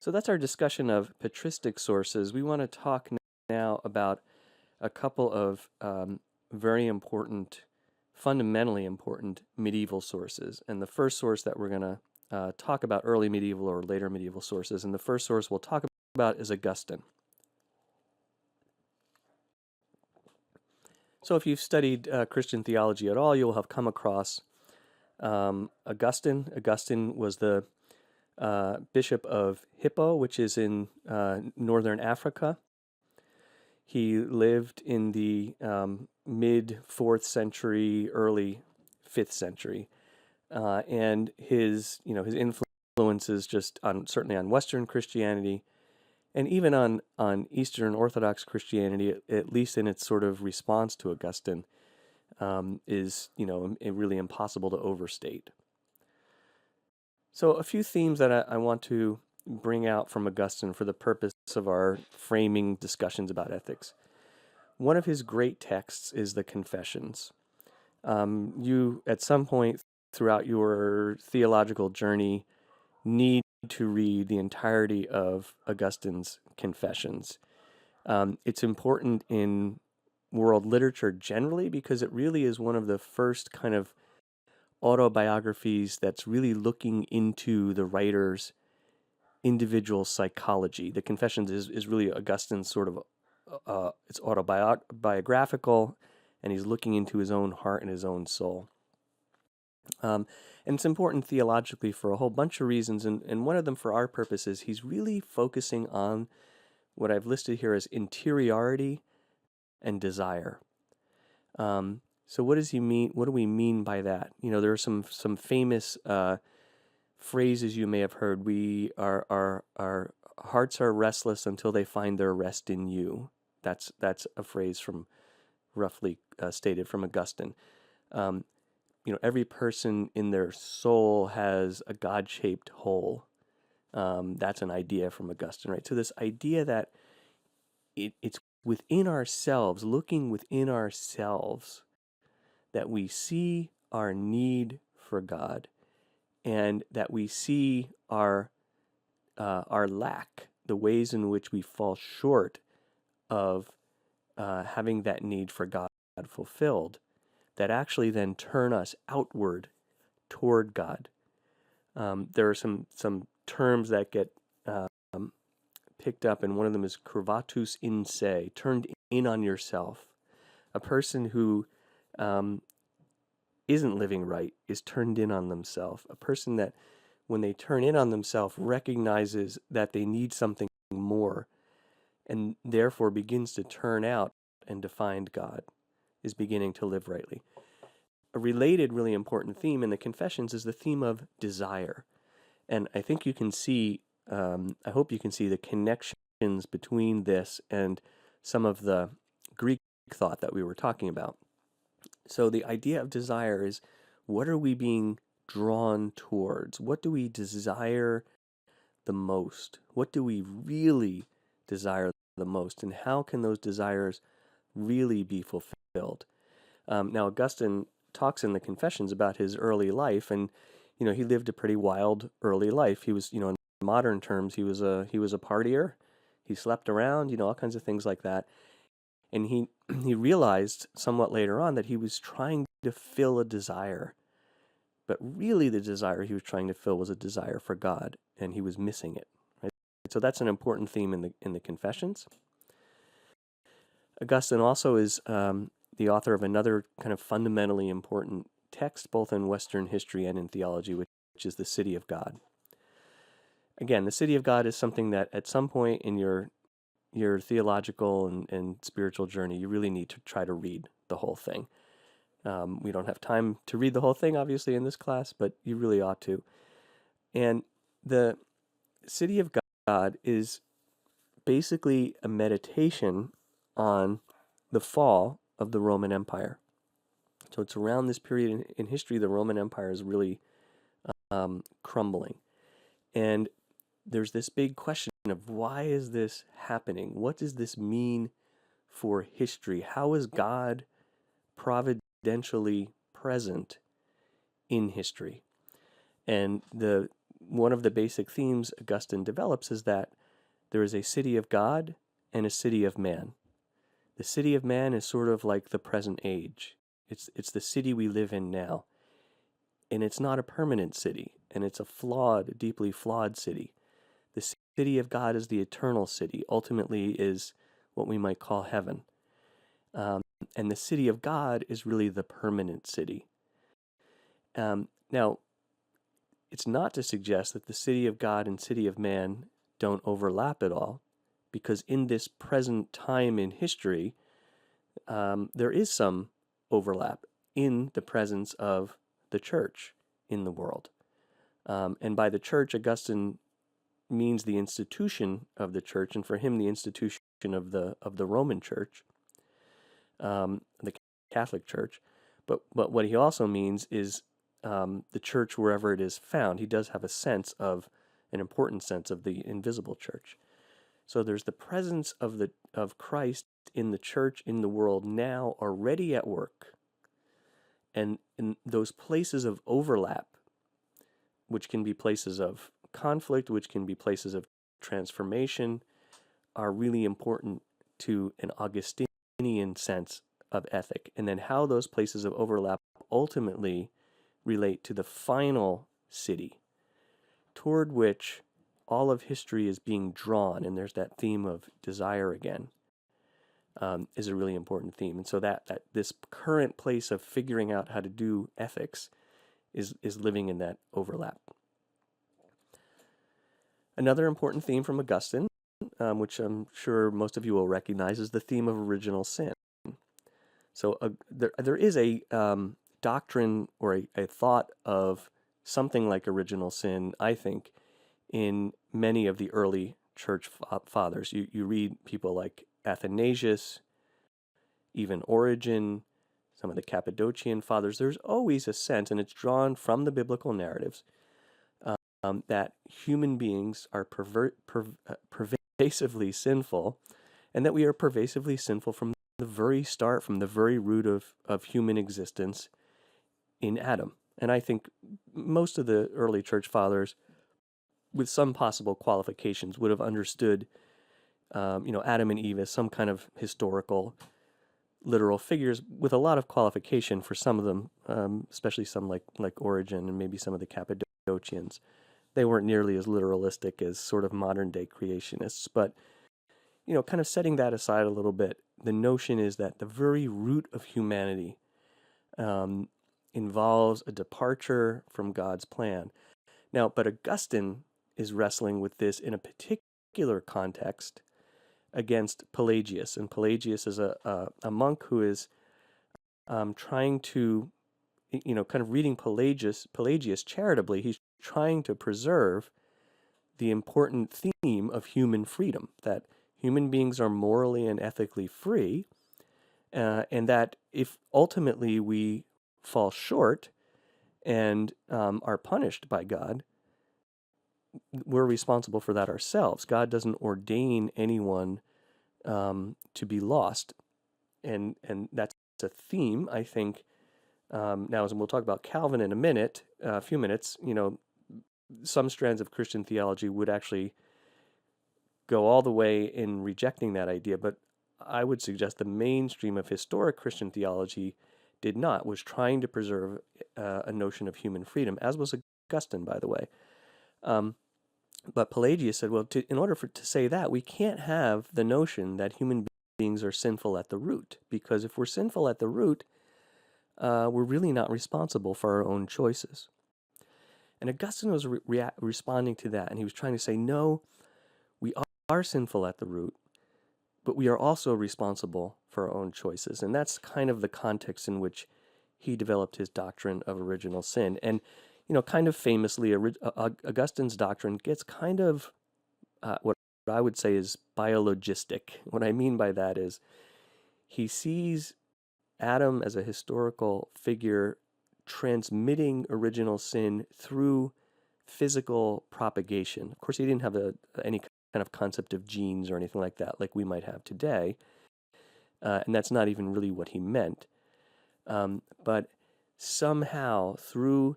So that's our discussion of patristic sources. We want to talk now about a couple of very important, fundamentally important medieval sources. And the first source that we're going to talk about, early medieval or later medieval sources, and the first source we'll talk about is Augustine. So if you've studied Christian theology at all, you'll have come across Augustine. Augustine was the bishop of Hippo, which is in northern Africa. He lived in the mid 4th century, early 5th century, and his influences just on certainly on Western Christianity, and even on Eastern Orthodox Christianity, at least in its sort of response to Augustine, is really impossible to overstate. So a few themes that I want to bring out from Augustine for the purpose of our framing discussions about ethics. One of his great texts is the Confessions. You, at some point throughout your theological journey, need to read the entirety of Augustine's Confessions. It's important in world literature generally because it really is one of the first kind of autobiographies that's really looking into the writer's individual psychology. The Confessions is really Augustine's sort of, it's autobiographical, and he's looking into his own heart and his own soul. And it's important theologically for a whole bunch of reasons, and one of them for our purposes, he's really focusing on what I've listed here as interiority and desire. So what does he mean? What do we mean by that? There are some famous phrases you may have heard. Our hearts are restless until they find their rest in you. That's a phrase from roughly stated from Augustine. Every person in their soul has a God-shaped hole. That's an idea from Augustine, right? So this idea that it's within ourselves, looking within ourselves, that we see our need for God, and that we see our lack, the ways in which we fall short of having that need for God fulfilled, that actually then turn us outward toward God. There are some terms that get picked up, and one of them is curvatus in se, turned in on yourself. A person who isn't living right is turned in on themselves. A person that, when they turn in on themselves, recognizes that they need something more, and therefore begins to turn out and to find God, is beginning to live rightly. A related, really important theme in the Confessions is the theme of desire. And I think you can see, I hope you can see the connections between this and some of the Greek thought that we were talking about. So the idea of desire is, what are we being drawn towards? What do we desire the most? What do we really desire the most? And how can those desires really be fulfilled? Now, Augustine talks in the Confessions about his early life, and he lived a pretty wild early life. He was, in modern terms, he was a partier. He slept around, all kinds of things like that. And he realized somewhat later on that he was trying to fill a desire, but really the desire he was trying to fill was a desire for God, and he was missing it. Right? So that's an important theme in the Confessions. Augustine also is the author of another kind of fundamentally important text, both in Western history and in theology, which is the City of God. Again, the City of God is something that at some point in your theological and spiritual journey, you really need to try to read the whole thing. We don't have time to read the whole thing, obviously, in this class, but you really ought to. And the City of God is basically a meditation on the fall of the Roman Empire. So it's around this period in history the Roman Empire is really crumbling. And there's this big question of, why is this happening? What does this mean for history? How is God providentially present in history? And the one of the basic themes Augustine develops is that there is a city of God and a city of man. The city of man is sort of like the present age. It's the city we live in now. And it's not a permanent city, and it's a flawed, deeply flawed city. The city of God is the eternal city, ultimately is what we might call heaven. And the city of God is really the permanent city. Now, it's not to suggest that the city of God and city of man don't overlap at all, because in this present time in history, there is some overlap in the presence of the church in the world. And by the church, Augustine means the institution of the church, and for him, the institution of the Roman Church, the Catholic Church. But what he also means is the church wherever it is found. He does have an important sense of the invisible church. So there's the presence of Christ in the church in the world now, already at work. And in those places of overlap, which can be places of conflict, which can be places of transformation, are really important to an Augustinian sense of ethic. And then how those places of overlap ultimately relate to the final city toward which all of history is being drawn, and there's that theme of desire again, is a really important theme. And so that this current place of figuring out how to do ethics is living in that overlap. Another important theme from Augustine, which I'm sure most of you will recognize, is the theme of original sin. So there is a doctrine or a thought of something like original sin, I think, in many of the early church fathers. You read people like Athanasius, even Origen, some of the Cappadocian fathers. There's always a sense, and it's drawn from the biblical narratives, that human beings are pervasively sinful, and that we are pervasively sinful from the very start, from the very root of human existence in Adam. And I think most of the early church fathers, with some possible qualifications, would have understood Adam and Eve as some kind of historical, literal figures, with a lot of qualification for some of them, especially some like Origen and maybe some of the Cappadocians. They weren't nearly as literalistic as sort of modern day creationists, but kind of setting that aside a little bit, the notion is that the very root of humanity involves a departure from God's plan. Now, but Augustine is wrestling with this in a particular context against Pelagius, and Pelagius is a monk who is trying to, kind of reading Pelagius charitably. He's trying to preserve the important theme of human freedom, that human beings are morally and ethically free, and that if ultimately we fall short and are punished by God, we're responsible for that ourselves. God doesn't ordain anyone to be lost, and that's a theme, I think. Now, as we'll talk about Calvin in a few minutes, some strands of Christian theology would actually go all the way in rejecting that idea, but I would suggest the mainstream of historic Christian theology did not, was trying to preserve a notion of human freedom, as was Augustine, by the way. But Pelagius said, well, in order to say that, we can't have the notion that human beings are sinful at the root, because if we're sinful at the root, we're really not responsible for our own choices. And Augustine was responding to that, and he was trying to say, no, we are sinful at the root, but we are also responsible for our own choices. And that's kind of the context in which he developed his doctrine of original sin. And, kind of famously, Augustine's doctrine gets kind of what I would say is biologistic. What I mean by that is he sees Adam as a historical figure transmitting original sin through physical propagation. Of course, he didn't have any kind of concept of genes or anything like that, like we might have today. And that's not even really what he meant. But somehow, through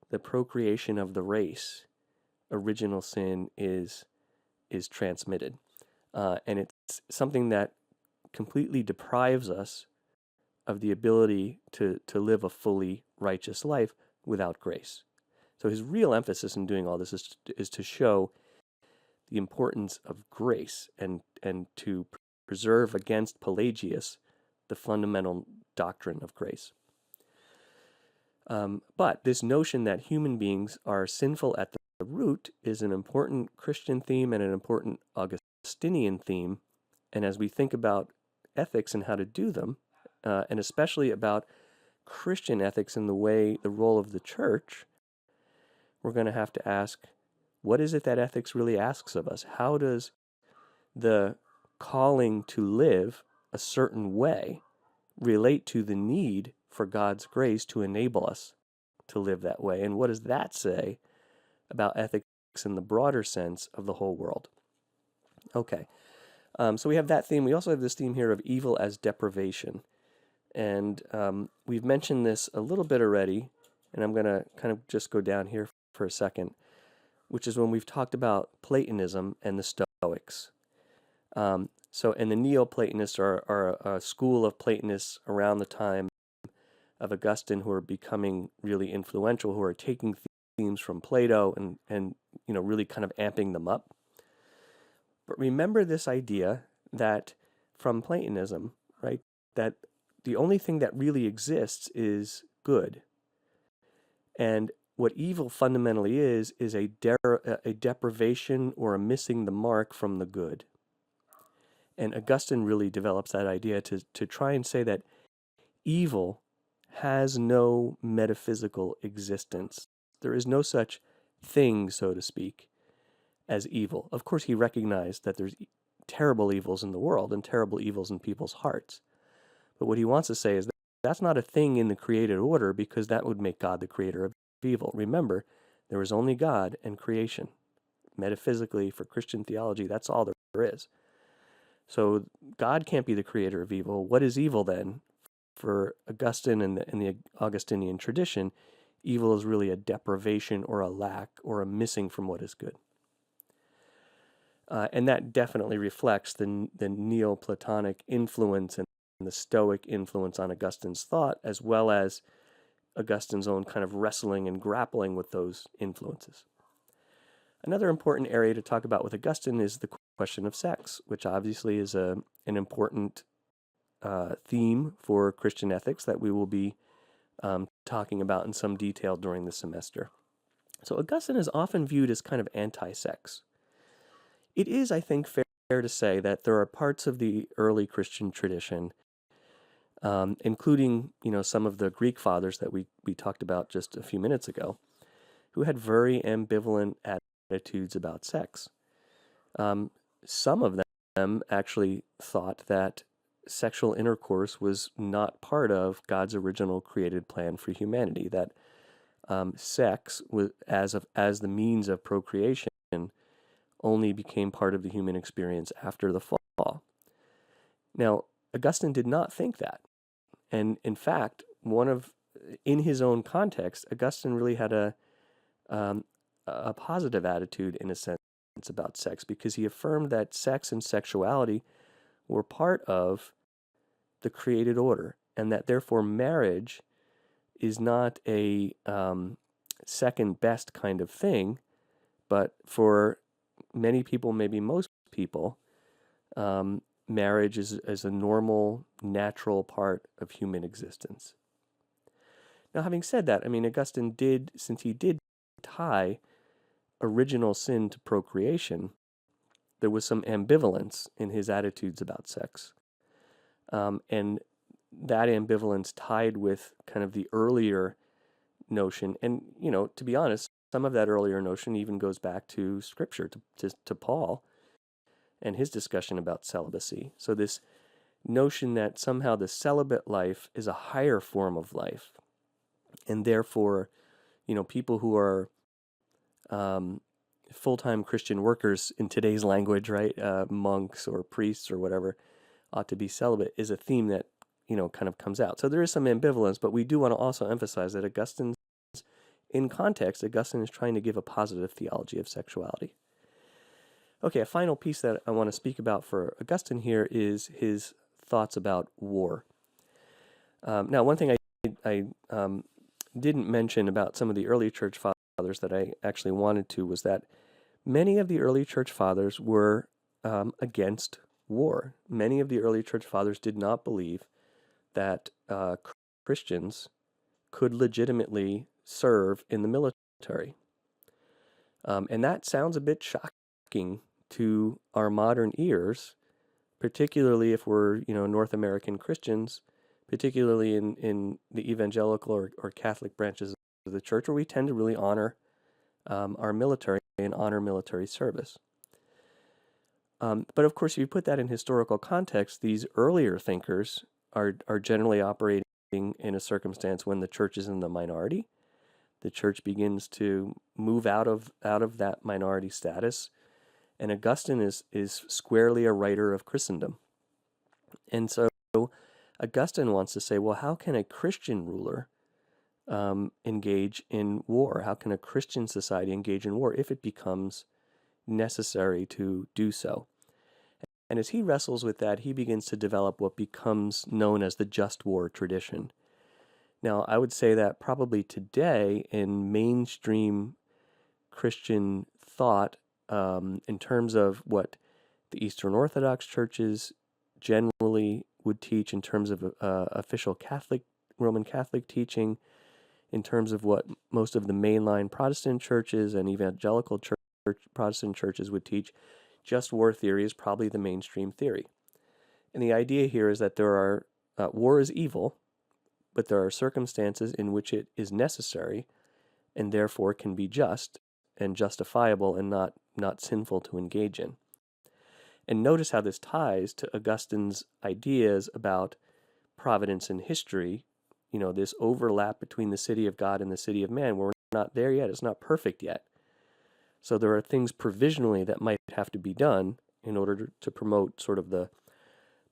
the procreation of the race, original sin is transmitted, and it's something that completely deprives us of the ability to live a fully righteous life without grace. So his real emphasis in doing all this is to show the importance of grace and to preserve against Pelagius the fundamental doctrine of grace. But this notion that human beings are sinful at the root is an important Christian theme and an important Augustinian theme. And as we think about ethics and how to do them, and especially about Christian ethics and the role of the church, we're going to have to ask, what is it that ethics really asks of us? How does the calling to live a certain way relate to the need for God's grace to enable us to live that way? And what does that say about ethics in the broader sense of the whole world? Okay, so we have that theme. We also have this theme here of evil as deprivation. And we've mentioned this a little bit already, and I'm going to kind of just go down here for a second, which is when we've talked about Platonism and the Stoics. And the Neoplatonists are a school of Platonists around the time of Augustine who are becoming really influential, who are taking themes from Plato and really kind of amping them up. But remember this idea that from Platonism, right, that the only thing that really exists is good. And what evil fundamentally is a deprivation or a missing the mark from the good. And Augustine really develops that idea to try and say that evil has no metaphysical existence. There is no such thing, so to speak, as evil. Of course, he recognized that there's terrible evils in the world and terrible evils in people's hearts. But what he wants to say is that that's not a thing in the created order, because that would make God the creator of evil. Remember, there is only God and creation. Metaphysically, for Christian theology, that's all there is. So God can't be the creator of evil. What is evil then? For Augustine and the Augustinian tradition, evil is really a deprivation or a lack or a missing from what is good. And that definitely reflects the Neoplatonic influence and the Stoic influence on Augustine's thought, as well as Augustine's own kind of wrestling and grappling with those influences. Another important area to talk about with Augustine is the question of sex, which obviously is an important theme for Christian ethics that we will be talking about in some detail during the semester. So Augustine is often viewed as kind of anti-sex. It is, I think, fair to say that there are parts of the early Christian tradition, including some of the Greek fathers that we talked about just a few minutes ago, who had very ambivalent attitudes about sex. Some of them actually thought that sexual intercourse was not part of God's original created plan for humanity, that sex was, as the means of procreation, only became part of the human experience after the fall. Now, Augustine did not think that. And in fact, in his own context, Augustine really had a positive attitude, in a sense, about sex, because he affirmed that sex and sexuality were part of the created order, and that therefore marriage is not a second best kind of thing, but for many people, maybe most people, marriage is a normal, natural part of human existence. Now, having said that, Augustine since he did tie original sin to procreation, there was some ambivalence in his attitudes about sex. And that ambivalence tied with kind of the earlier notion. And, to be honest, some of that earlier notion even goes back to Scripture, to Paul and his discussion about celibacy. So this notion that somehow the celibate life is a higher form of life, and therefore, people who are full-time Christian workers in today's language, right, monks or priests or whatever, ought to be celibate, is a theme that, kind of comes out. So there is some ambivalence, but we do want to also emphasize that Augustine's in context, Augustine is trying to give a positive theology of sexuality. Okay, a final piece that I want to speak about for Augustine here is his thoughts about war. Now, one thing I didn't mention about some of the early church fathers that I actually wanted to was that many of the early church fathers were against war. Many of the early church fathers did not believe that Christians could legitimately serve in the military. And that sounds a bit shocking to our modern ears, particularly if we're, North American Christians, particularly in the evangelical or Catholic branches of the church, where we tend to really honor our military and honor military service. But of course, if you put that in historical context, these earlier thinkers are generally operating in a circumstance when the church is in the minority. The church begins to move out of that minority status, and Augustine is squarely a writer of Christendom. And so Augustine wants to say, well, how can a Christian ruler engage in war? How can a Christian society engage in war if it becomes necessary to do so? And as he wrestles with that, he begins to develop what becomes known as the just war tradition. Now, I would say that probably today in mainstream Christian thought, in terms of what the Eastern Orthodox churches generally would teach, in terms of official Roman Catholic teaching, in terms of what most of the mainline Protestant churches and evangelical Protestant churches would teach, just war theory is probably the mainstream theory. And the idea here is that war is evil, but there are circumstances in which it is necessary and therefore can be just and justifiable and not sinful to engage in. And notice how this ties to Augustine's ideas about providence and history, this overlap between the city of God and the city of man. We're not there yet. It's not perfect yet. So there are things provisionally that might have to be done in order to promote sort of the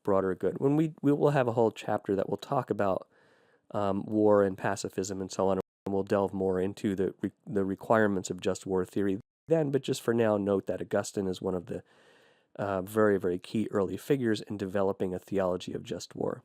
broader good. When we will have a whole chapter that will talk about war and pacifism and so on, and we'll delve more into the requirements of just war theory then. But just for now, note that Augustine is one of the very, very key early figures in developing a theology of just war.